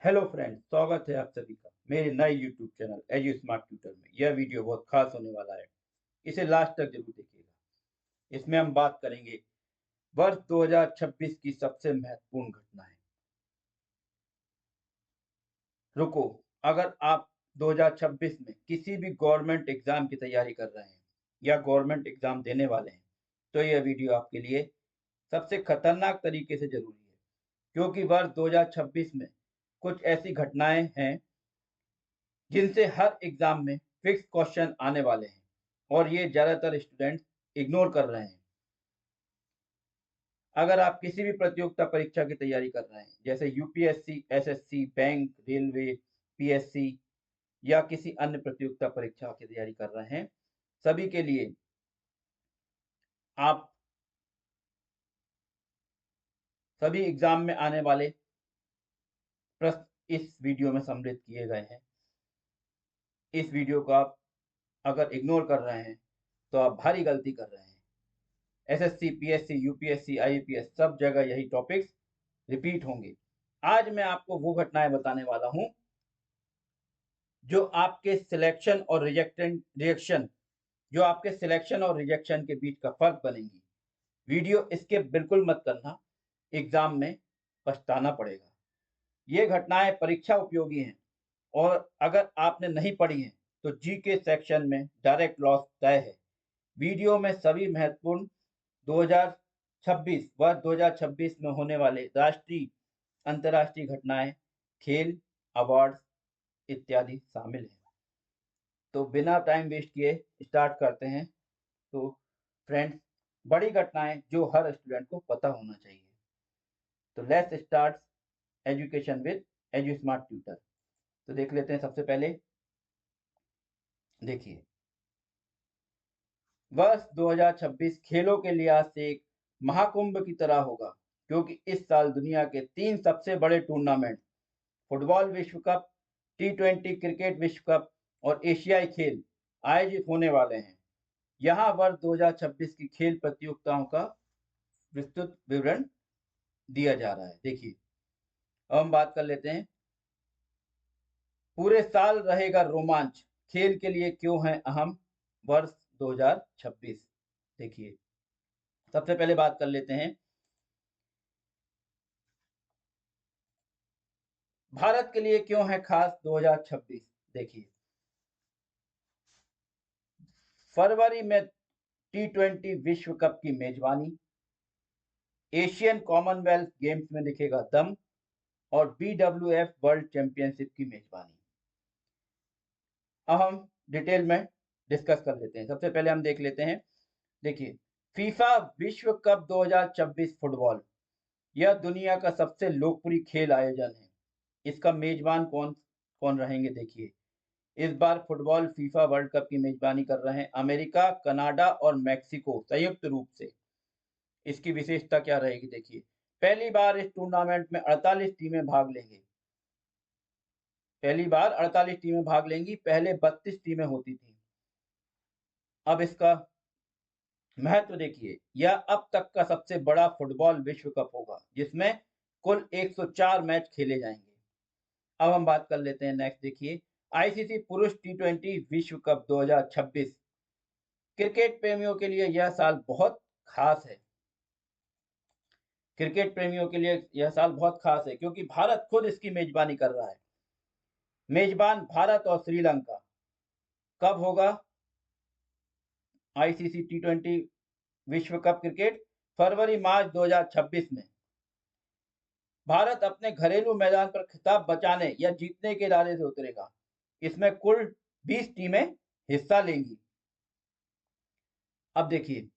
Hello friends, स्वागत है आप सभी का मेरे नए YouTube channel edu smart tutor में। यह वीडियो बहुत खास होने वाला है, इसे लास्ट तक जरूर देखिएगा। इसमें हम बात करेंगे वर्ष 2026 की सबसे महत्वपूर्ण घटनाएं। रुको, अगर आप 2026 में किसी भी गवर्नमेंट एग्जाम की तैयारी कर रहे हैं या गवर्नमेंट एग्जाम देने वाले हैं, तो यह वीडियो आपके लिए सबसे खतरनाक तरीके से जरूरी है, क्योंकि वर्ष 2026 में कुछ ऐसी घटनाएं हैं जिनसे हर एग्जाम में फिक्स क्वेश्चन आने वाले हैं और ये ज़्यादातर स्टूडेंट्स इग्नोर कर रहे हैं। अगर आप किसी भी प्रतियोगिता परीक्षा की तैयारी कर रहे हैं, जैसे UPSC, SSC, bank, railway, PSC या किसी अन्य प्रतियोगिता परीक्षा की तैयारी कर रहे हैं, सभी के लिए आप सभी एग्जाम में आने वाले प्रश्न इस वीडियो में सम्मिलित किए गए हैं। इस वीडियो को आप अगर इग्नोर कर रहे हैं तो आप भारी गलती कर रहे हैं। एसएससी, पीएससी, यूपीएससी, आईपीएस सब जगह यही टॉपिक्स रिपीट होंगे। आज मैं आपको वो घटनाएं बताने वाला हूं जो आपके सिलेक्शन और रिजेक्शन के बीच का फर्क बनेंगी। वीडियो स्किप बिल्कुल मत करना, एग्जाम में पछताना पड़ेगा। ये घटनाएं परीक्षा उपयोगी हैं और अगर आपने नहीं पढ़ी हैं तो जी के सेक्शन में डायरेक्ट लॉस तय है। वीडियो में सभी महत्वपूर्ण 2026 में होने वाले राष्ट्रीय अंतर्राष्ट्रीय घटनाएं, खेल, अवार्ड्स इत्यादि शामिल हैं। तो बिना टाइम वेस्ट किए स्टार्ट करते हैं। तो फ्रेंड्स, बड़ी घटनाएं जो हर स्टूडेंट को पता होना चाहिए। तो let's start education with edu smart tutor. तो देख लेते हैं। सबसे पहले देखिए, वर्ष 2026 खेलों के लिहाज से एक महाकुंभ की तरह होगा, क्योंकि इस साल दुनिया के 3 सबसे बड़े टूर्नामेंट, फुटबॉल विश्व कप, टी20 क्रिकेट विश्व कप और एशियाई खेल आयोजित होने वाले हैं। यहाँ वर्ष 2026 की खेल प्रतियोगिताओं का विस्तृत विवरण दिया जा रहा है। देखिए, अब हम बात कर लेते हैं। पूरे साल रहेगा रोमांच, खेल के लिए क्यों है अहम वर्ष 2026। देखिए, सबसे पहले बात कर लेते हैं भारत के लिए क्यों है खास 2026। देखिए, फरवरी में टी20 विश्व कप की मेजबानी, एशियन कॉमनवेल्थ गेम्स में दिखेगा दम और BWF वर्ल्ड चैंपियनशिप की मेजबानी। अब हम डिटेल में डिस्कस कर लेते हैं। सबसे पहले हम देख लेते हैं। देखिए, फीफा विश्व कप 2026 फुटबॉल, यह दुनिया का सबसे लोकप्रिय खेल आयोजन है। इसका मेजबान कौन कौन रहेंगे? देखिए, इस बार फुटबॉल फीफा वर्ल्ड कप की मेजबानी कर रहे हैं अमेरिका, कनाडा और मैक्सिको संयुक्त रूप से। इसकी विशेषता क्या रहेगी? देखिए, पहली बार इस टूर्नामेंट में 48 टीमें भाग लेंगी। पहले 32 टीमें होती थी। अब इसका महत्व देखिए, यह अब तक का सबसे बड़ा फुटबॉल विश्व कप होगा, जिसमें कुल 104 मैच खेले जाएंगे। अब हम बात कर लेते हैं नेक्स्ट। देखिए, आईसीसी पुरुष टी20 विश्व कप 2026। क्रिकेट प्रेमियों के लिए यह साल बहुत खास है। क्योंकि भारत खुद इसकी मेजबानी कर रहा है। मेजबान भारत और श्रीलंका। कब होगा आईसीसी टी20 विश्व कप क्रिकेट? फरवरी मार्च 2026 में। भारत अपने घरेलू मैदान पर खिताब बचाने या जीतने के इरादे से उतरेगा। इसमें कुल 20 टीमें हिस्सा लेंगी। अब देखिए,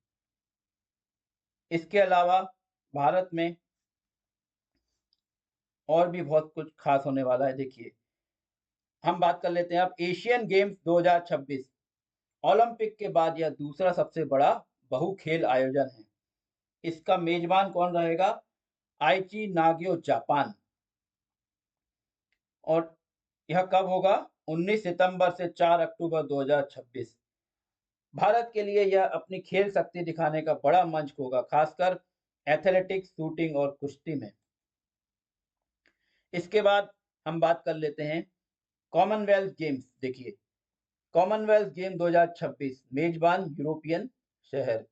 इसके अलावा भारत में और भी बहुत कुछ खास होने वाला है। देखिए, हम बात कर लेते हैं अब एशियन गेम्स 2026। ओलंपिक के बाद यह दूसरा सबसे बड़ा बहु खेल आयोजन है। इसका मेजबान कौन रहेगा? आइची नागियो जापान। और यह कब होगा? 19 सितंबर से 4 अक्टूबर 2026। भारत के लिए यह अपनी खेल शक्ति दिखाने का बड़ा मंच होगा, खासकर एथलेटिक्स, शूटिंग और कुश्ती में। इसके बाद हम बात कर लेते हैं कॉमनवेल्थ गेम्स। देखिए, कॉमनवेल्थ गेम 2026 मेजबान यूरोपियन शहर।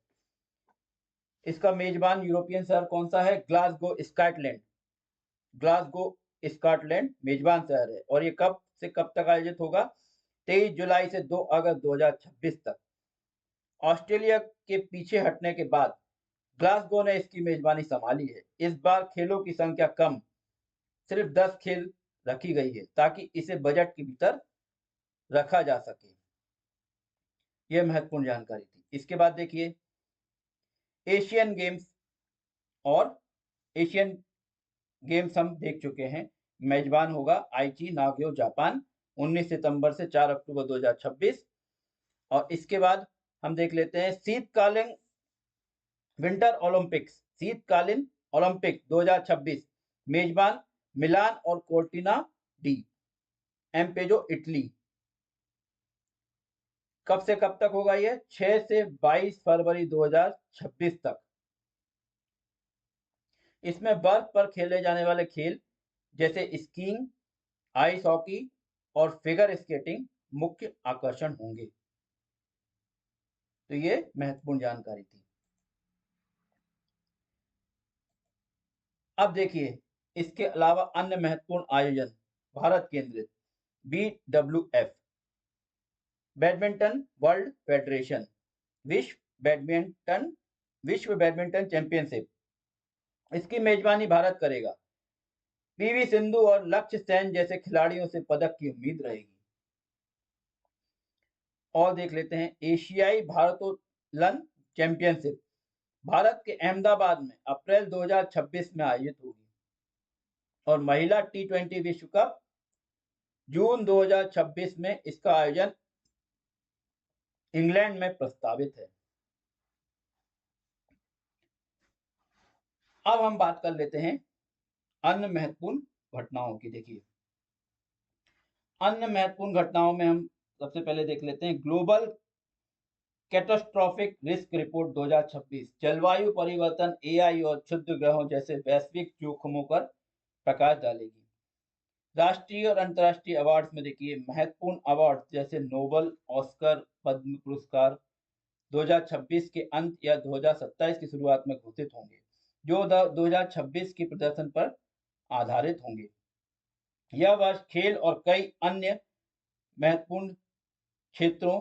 इसका मेजबान यूरोपियन शहर कौन सा है? Glasgow Scotland. ग्लासगो स्कॉटलैंड मेजबान शहर है। और ये कब से कब तक आयोजित होगा? 23 जुलाई से 2 अगस्त 2026 तक। ऑस्ट्रेलिया के पीछे हटने के बाद ग्लासगो ने इसकी मेजबानी संभाली है। इस बार खेलों की संख्या कम, सिर्फ 10 खेल रखी गई है ताकि इसे बजट के भीतर रखा जा सके। यह महत्वपूर्ण जानकारी थी। इसके बाद देखिए, एशियन गेम्स और एशियन गेम्स हम देख चुके हैं। मेजबान होगा आईची नागयो जापान, 19 सितंबर से 4 अक्टूबर 2026। और इसके बाद हम देख लेते हैं शीतकालीन विंटर ओलंपिक्स। शीतकालीन ओलंपिक 2026 मेजबान मिलान और कोर्टिना डी एम्पेजो, इटली। कब से कब तक होगा? ये 6 से 22 फरवरी 2026 तक। इसमें बर्फ पर खेले जाने वाले खेल जैसे स्कीइंग, आइस हॉकी और फिगर स्केटिंग मुख्य आकर्षण होंगे। तो ये महत्वपूर्ण जानकारी थी। अब देखिए, इसके अलावा अन्य महत्वपूर्ण आयोजन भारत केंद्रित। BWF बैडमिंटन वर्ल्ड फेडरेशन, विश्व बैडमिंटन चैंपियनशिप, इसकी मेजबानी भारत करेगा। पीवी सिंधु और लक्ष्य सेन जैसे खिलाड़ियों से पदक की उम्मीद रहेगी। और देख लेते हैं एशियाई भारोत्तोलन चैंपियनशिप, भारत के अहमदाबाद में अप्रैल 2026 में आयोजित होगी। और महिला T20 विश्व कप जून 2026 में इसका आयोजन इंग्लैंड में प्रस्तावित है। अब हम बात कर लेते हैं अन्य महत्वपूर्ण घटनाओं की। देखिए, अन्य महत्वपूर्ण घटनाओं में हम सबसे पहले देख लेते हैं ग्लोबल कैटास्ट्रोफिक रिस्क रिपोर्ट 2026, जलवायु परिवर्तन, एआई और क्षुद्र ग्रहों जैसे वैश्विक जोखिमों पर प्रकाश डालेगी। राष्ट्रीय और अंतर्राष्ट्रीय अवार्ड्स में देखिए, महत्वपूर्ण अवार्ड जैसे नोबल, ऑस्कर, पद्म पुरस्कार 2026 के अंत या 2027 की शुरुआत में घोषित होंगे, जो 2026 के प्रदर्शन पर आधारित होंगे। यह वर्ष खेल और कई अन्य महत्वपूर्ण क्षेत्रों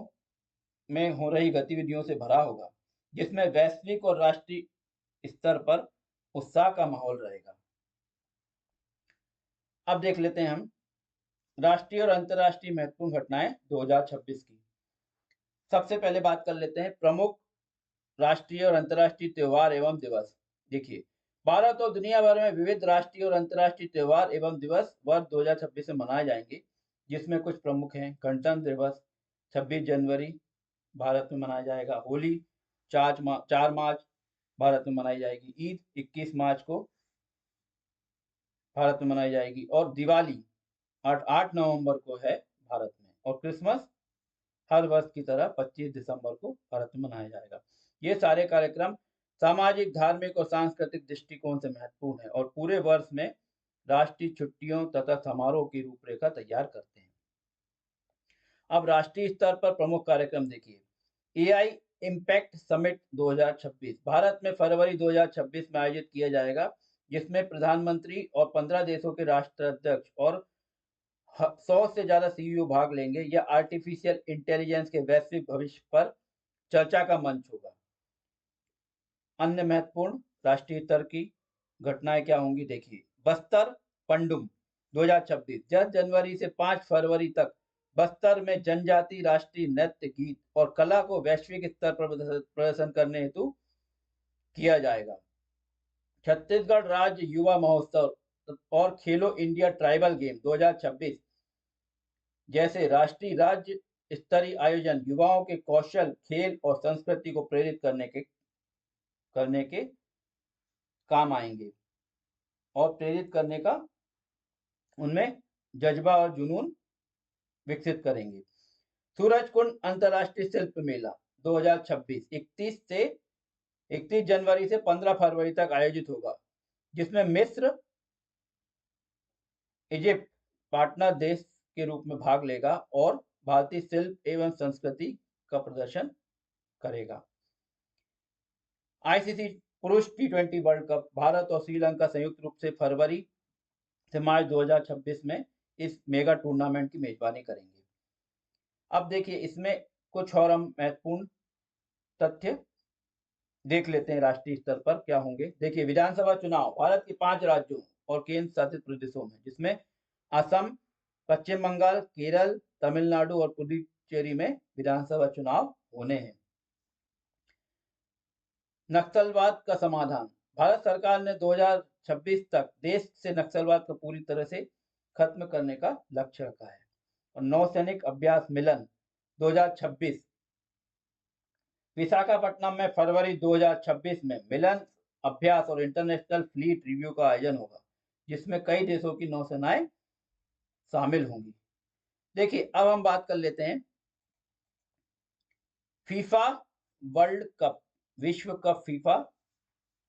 में हो रही गतिविधियों से भरा होगा, जिसमें वैश्विक और राष्ट्रीय स्तर पर उत्साह का माहौल रहेगा। अब देख लेते हैं हम राष्ट्रीय और अंतर्राष्ट्रीय महत्वपूर्ण घटनाएं 2026 की। सबसे पहले बात कर लेते हैं प्रमुख राष्ट्रीय और अंतर्राष्ट्रीय त्योहार एवं दिवस। देखिए, भारत और दुनिया भर में विविध राष्ट्रीय और अंतर्राष्ट्रीय त्योहार एवं दिवस वर्ष 2026 में मनाए जाएंगे, जिसमें कुछ प्रमुख हैं। गणतंत्र दिवस 26 जनवरी भारत में मनाया जाएगा। होली 4 मार्च भारत में मनाई जाएगी। ईद 21 मार्च को भारत में मनाई जाएगी। और दिवाली 8 नवंबर को है भारत में। और क्रिसमस हर वर्ष की तरह 25 दिसंबर को भारत में मनाया जाएगा। ये सारे कार्यक्रम सामाजिक, धार्मिक और सांस्कृतिक दृष्टिकोण से महत्वपूर्ण है और पूरे वर्ष में राष्ट्रीय छुट्टियों तथा समारोह की रूपरेखा तैयार करते हैं। अब राष्ट्रीय स्तर पर प्रमुख कार्यक्रम देखिए, एआई इम्पैक्ट समिट 2026 भारत में फरवरी 2026 में आयोजित किया जाएगा, जिसमें प्रधानमंत्री और 15 देशों के राष्ट्राध्यक्ष और 100 से ज्यादा सीईओ भाग लेंगे। यह आर्टिफिशियल इंटेलिजेंस के वैश्विक भविष्य पर चर्चा का मंच होगा। अन्य महत्वपूर्ण राष्ट्रीय स्तर की घटनाएं क्या होंगी? देखिए, बस्तर पंडुम 2026 10 जनवरी से 5 फरवरी तक बस्तर में जनजाति राष्ट्रीय नृत्य, गीत और कला को वैश्विक स्तर पर प्रदर्शन करने हेतु किया जाएगा। छत्तीसगढ़ राज्य युवा महोत्सव और खेलो इंडिया ट्राइबल गेम 2026 जैसे राष्ट्रीय राज्य स्तरीय आयोजन युवाओं के कौशल, खेल और संस्कृति को प्रेरित करने के काम आएंगे और प्रेरित करने का उनमें जज्बा और जुनून विकसित करेंगे। सूरजकुंड अंतर्राष्ट्रीय शिल्प मेला 2026 31 जनवरी से 15 फरवरी तक आयोजित होगा, जिसमें मिस्र, इजिप्ट, पार्टनर देश के रूप में भाग लेगा और भारतीय शिल्प एवं संस्कृति का प्रदर्शन करेगा। आईसीसी पुरुष टी20 वर्ल्ड कप भारत और श्रीलंका संयुक्त रूप से फरवरी से मार्च 2026 में इस मेगा टूर्नामेंट की मेजबानी करेंगे। अब देखिए इसमें कुछ और हम महत्वपूर्ण तथ्य देख लेते हैं राष्ट्रीय स्तर पर क्या होंगे। देखिए विधानसभा चुनाव भारत के 5 राज्यों और केंद्र शासित प्रदेशों में, जिसमें असम, पश्चिम बंगाल, केरल, तमिलनाडु और पुडुचेरी में विधानसभा चुनाव होने हैं। नक्सलवाद का समाधान, भारत सरकार ने 2026 तक देश से नक्सलवाद को पूरी तरह से खत्म करने का लक्ष्य रखा है। और नौसैनिक अभ्यास मिलन 2026 विशाखापट्टनम में फरवरी 2026 में मिलन अभ्यास और इंटरनेशनल फ्लीट रिव्यू का आयोजन होगा, जिसमें कई देशों की नौसेनाएं शामिल होंगी। देखिए अब हम बात कर लेते हैं फीफा वर्ल्ड कप, विश्व कप फीफा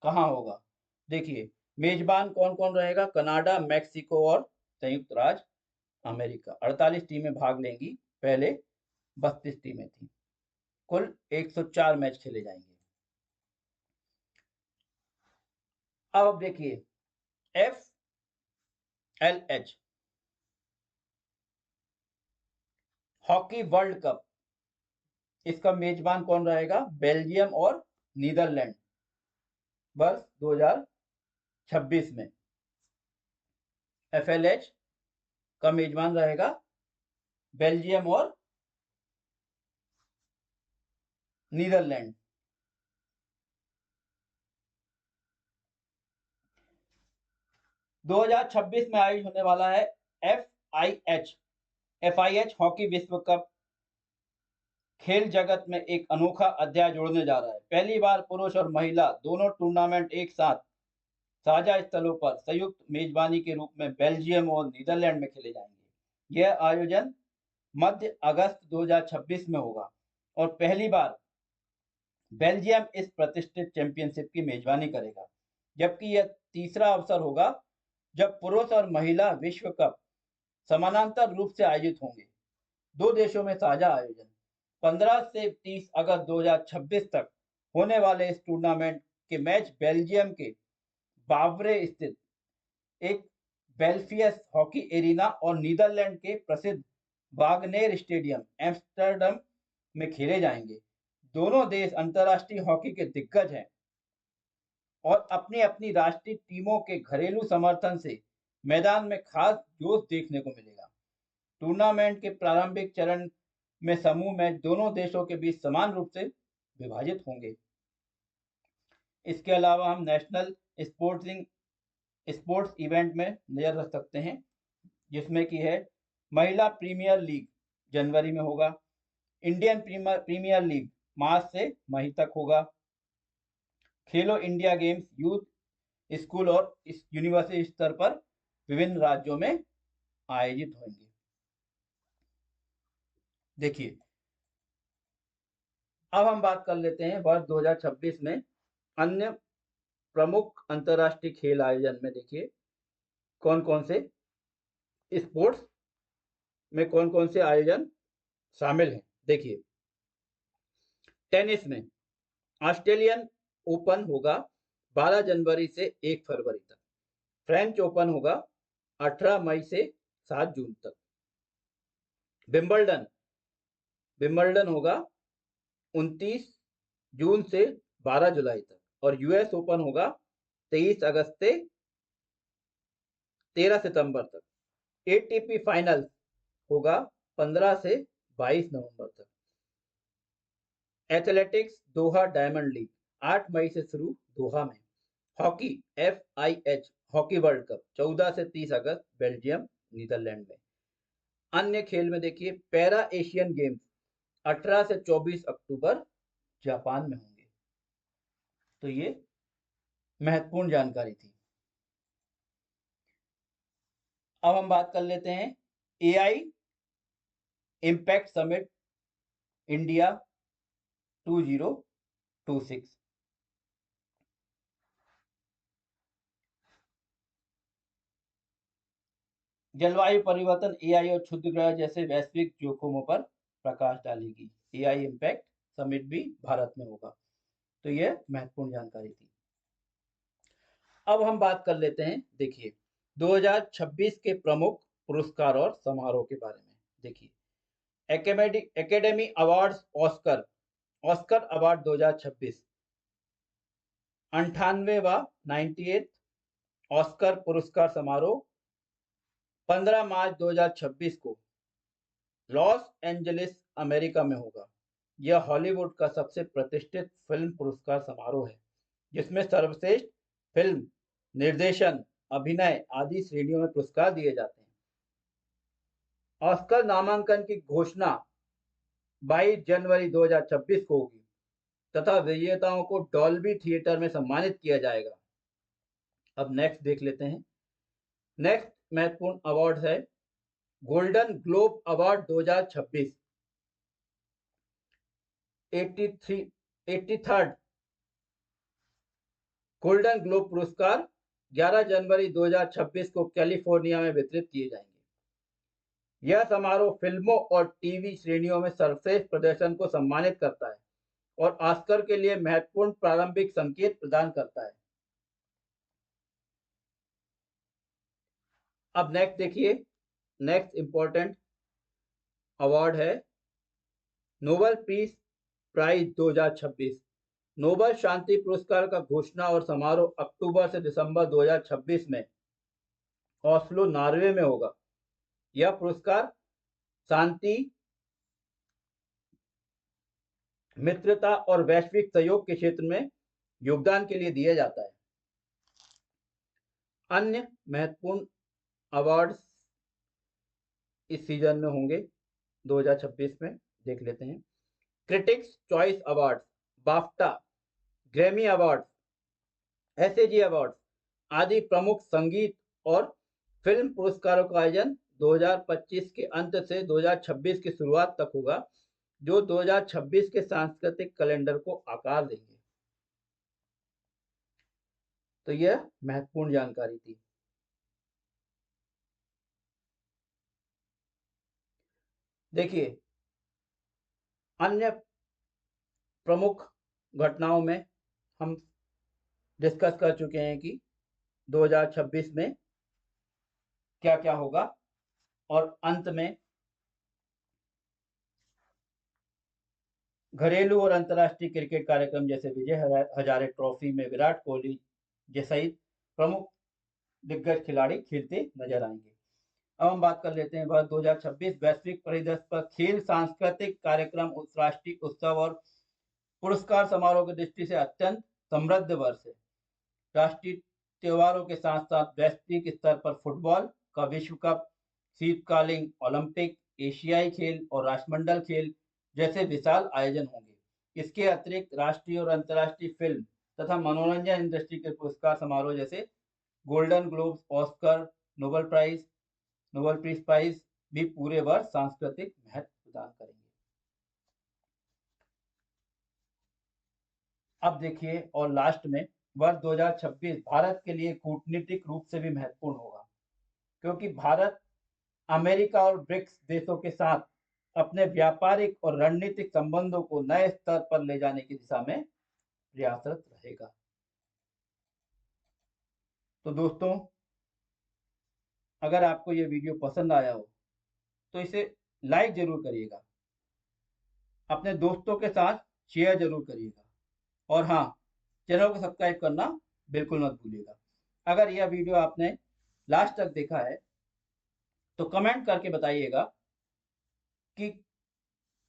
कहाँ होगा। देखिए मेजबान कौन कौन रहेगा, कनाडा, मैक्सिको और संयुक्त राज्य अमेरिका। 48 टीमें भाग लेंगी, पहले 32 टीमें थी। कुल 104 मैच खेले जाएंगे। अब देखिए FLH हॉकी वर्ल्ड कप, इसका मेजबान कौन रहेगा, बेल्जियम और नीदरलैंड वर्ष 2026 में। FLH का मेजबान रहेगा बेल्जियम और नीदरलैंड। दो हजार 26 में आयोजित होने वाला है FIH हॉकी विश्व कप खेल जगत में एक अनोखा अध्याय जोड़ने जा रहा है। पहली बार पुरुष और महिला दोनों टूर्नामेंट एक साथ साझा स्थलों पर संयुक्त मेजबानी के रूप में बेल्जियम और नीदरलैंड में खेले जाएंगे। यह आयोजन मध्य अगस्त 2026 में होगा और पहली बार बेल्जियम इस प्रतिष्ठित चैंपियनशिप की मेजबानी करेगा, जबकि यह तीसरा अवसर होगा जब पुरुष और महिला विश्व कप समानांतर रूप से आयोजित होंगे। दो देशों में साझा आयोजन। 15 से 30 अगस्त 2026 तक होने वाले इस टूर्नामेंट के मैच बेल्जियम के बावरे स्थित एक बेल्फियस हॉकी एरिना और नीदरलैंड के प्रसिद्ध वागनेर स्टेडियम एम्स्टर्डम में खेले जाएंगे। दोनों देश अंतर्राष्ट्रीय हॉकी के दिग्गज हैं और अपनी अपनी राष्ट्रीय टीमों के घरेलू समर्थन से मैदान में खास जोश देखने को मिलेगा। टूर्नामेंट के प्रारंभिक चरण में समूह मैच दोनों देशों के बीच समान रूप से विभाजित होंगे। इसके अलावा हम नेशनल स्पोर्ट्स इवेंट में नजर रख सकते हैं, जिसमें कि है महिला प्रीमियर लीग जनवरी में होगा, इंडियन प्रीमियर लीग मार्च से मई तक होगा, खेलो इंडिया गेम्स यूथ, स्कूल और यूनिवर्सिटी स्तर पर विभिन्न राज्यों में आयोजित होंगे। देखिए अब हम बात कर लेते हैं वर्ष 2026 में अन्य प्रमुख अंतरराष्ट्रीय खेल आयोजन में। देखिए कौन कौन से स्पोर्ट्स में कौन कौन से आयोजन शामिल हैं। देखिए टेनिस में ऑस्ट्रेलियन ओपन होगा 12 जनवरी से 1 फरवरी तक। फ्रेंच ओपन होगा 18 मई से 7 जून तक। विंबलडन होगा 29 जून से 12 जुलाई तक। और यूएस ओपन होगा 23 अगस्त से 13 सितंबर तक। एटीपी फाइनल होगा 15 से 22 नवंबर तक। एथलेटिक्स दोहा डायमंड लीग 8 मई से शुरू दोहा में। Hockey FIH hockey world cup 14 से 30 अगस्त बेल्जियम नीदरलैंड में। अन्य खेल में देखिए पैरा एशियन गेम्स 18 से 24 अक्टूबर जापान में होंगे। तो ये महत्वपूर्ण जानकारी थी। अब हम बात कर लेते हैं AI इम्पैक्ट समिट इंडिया 2026। जलवायु परिवर्तन, एआई और क्षुद्र ग्रह जैसे वैश्विक जोखिमों पर प्रकाश डालेगी। एआई इम्पैक्ट समिट भी भारत में होगा। तो यह महत्वपूर्ण जानकारी थी। अब हम बात कर लेते हैं, देखिए 2026 के प्रमुख पुरस्कार और समारोह के बारे में। देखिए academy awards, Oscar Oscar award 2026, 98वां 98 Oscar पुरस्कार समारोह 15 मार्च 2026 को लॉस एंजलिस, अमेरिका में होगा। यह हॉलीवुड का सबसे प्रतिष्ठित फिल्म पुरस्कार समारोह है, जिसमें सर्वश्रेष्ठ फिल्म, निर्देशन, अभिनय आदि श्रेणियों में पुरस्कार दिए जाते हैं। ऑस्कर नामांकन की घोषणा 22 जनवरी 2026 को होगी तथा विजेताओं को डॉल्बी थिएटर में सम्मानित किया जाएगा। अब नेक्स्ट देख लेते हैं। नेक्स्ट महत्वपूर्ण अवार्ड है golden globe award 2026, 83rd golden globe पुरस्कार 11 जनवरी 2026 को कैलिफोर्निया में वितरित किए जाएंगे। यह समारोह फिल्मों और टीवी श्रेणियों में सर्वश्रेष्ठ प्रदर्शन को सम्मानित करता है और ऑस्कर के लिए महत्वपूर्ण प्रारंभिक संकेत प्रदान करता है। अब नेक्स्ट देखिए, नेक्स्ट इंपॉर्टेंट अवार्ड है नोबेल पीस प्राइज 2026। नोबेल शांति पुरस्कार का घोषणा और समारोह अक्टूबर से दिसंबर 2026 में ओस्लो, नॉर्वे में होगा। यह पुरस्कार शांति, मित्रता और वैश्विक सहयोग के क्षेत्र में योगदान के लिए दिया जाता है। अन्य महत्वपूर्ण अवार्ड्स इस सीजन में होंगे 2026 में, देख लेते हैं। Critics choice awards, BAFTA, Grammy awards, SAG awards आदि प्रमुख संगीत और फिल्म पुरस्कारों का आयोजन 2025 के अंत से 2026 की शुरुआत तक होगा, जो 2026 के सांस्कृतिक कैलेंडर को आकार देंगे। तो यह महत्वपूर्ण जानकारी थी। देखिए अन्य प्रमुख घटनाओं में हम डिस्कस कर चुके हैं कि 2026 में क्या क्या होगा, और अंत में घरेलू और अंतर्राष्ट्रीय क्रिकेट कार्यक्रम जैसे विजय हजारे ट्रॉफी में विराट कोहली जैसे प्रमुख दिग्गज खिलाड़ी खेलते नजर आएंगे। अब हम बात कर लेते हैं वर्ष 2026 वैश्विक परिदृश्य पर खेल, सांस्कृतिक कार्यक्रम, राष्ट्रीय उत्सव और पुरस्कार समारोह की दृष्टि से अत्यंत समृद्ध वर्ष है। राष्ट्रीय त्योहारों के साथ साथ वैश्विक स्तर पर फुटबॉल का विश्व कप, शीतकालीन ओलंपिक, एशियाई खेल और राष्ट्रमंडल खेल जैसे विशाल आयोजन होंगे। इसके अतिरिक्त राष्ट्रीय और अंतर्राष्ट्रीय फिल्म तथा मनोरंजन इंडस्ट्री के पुरस्कार समारोह जैसे Golden Globe, Oscar, Nobel Peace Prize भी पूरे वर्ष सांस्कृतिक महत्व प्रदान करेंगे। अब देखिए, और लास्ट में वर्ष 2026 भारत के लिए कूटनीतिक रूप से भी महत्वपूर्ण होगा, क्योंकि भारत अमेरिका और ब्रिक्स देशों के साथ अपने व्यापारिक और रणनीतिक संबंधों को नए स्तर पर ले जाने की दिशा में प्रयासरत रहेगा। तो दोस्तों, अगर आपको ये वीडियो पसंद आया हो तो इसे लाइक जरूर करिएगा, अपने दोस्तों के साथ शेयर जरूर करिएगा, और हाँ, चैनल को सब्सक्राइब करना बिल्कुल मत भूलिएगा। अगर यह वीडियो आपने लास्ट तक देखा है तो कमेंट करके बताइएगा कि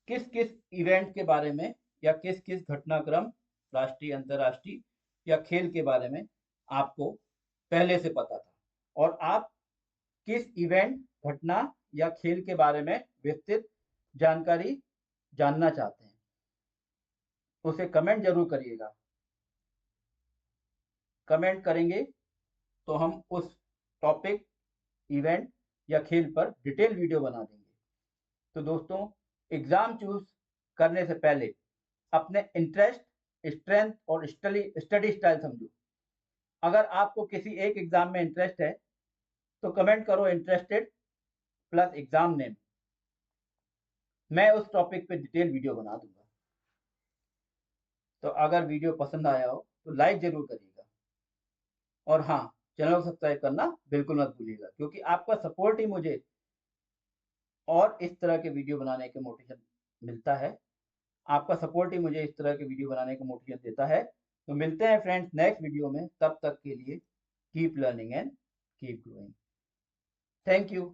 किस किस इवेंट के बारे में या किस किस घटनाक्रम, राष्ट्रीय, अंतर्राष्ट्रीय या खेल के बारे में आपको पहले से पता था, और आप किस इवेंट, घटना या खेल के बारे में विस्तृत जानकारी जानना चाहते हैं, उसे कमेंट जरूर करिएगा। कमेंट करेंगे तो हम उस टॉपिक, इवेंट या खेल पर डिटेल वीडियो बना देंगे। तो दोस्तों, एग्जाम चूज करने से पहले अपने इंटरेस्ट, स्ट्रेंथ और स्टडी स्टाइल समझो। अगर आपको किसी एक एग्जाम में इंटरेस्ट है तो कमेंट करो इंटरेस्टेड प्लस एग्जाम नेम, मैं उस टॉपिक पे डिटेल वीडियो बना दूंगा। तो अगर वीडियो पसंद आया हो तो लाइक जरूर करिएगा, और हाँ, चैनल को सब्सक्राइब करना बिल्कुल मत भूलिएगा, क्योंकि आपका सपोर्ट ही मुझे और इस तरह के वीडियो बनाने के मोटिवेशन मिलता है। आपका सपोर्ट ही मुझे इस तरह के वीडियो बनाने का मोटिवेशन देता है। तो मिलते हैं फ्रेंड्स नेक्स्ट वीडियो में, तब तक के लिए keep learning and keep growing. Thank you.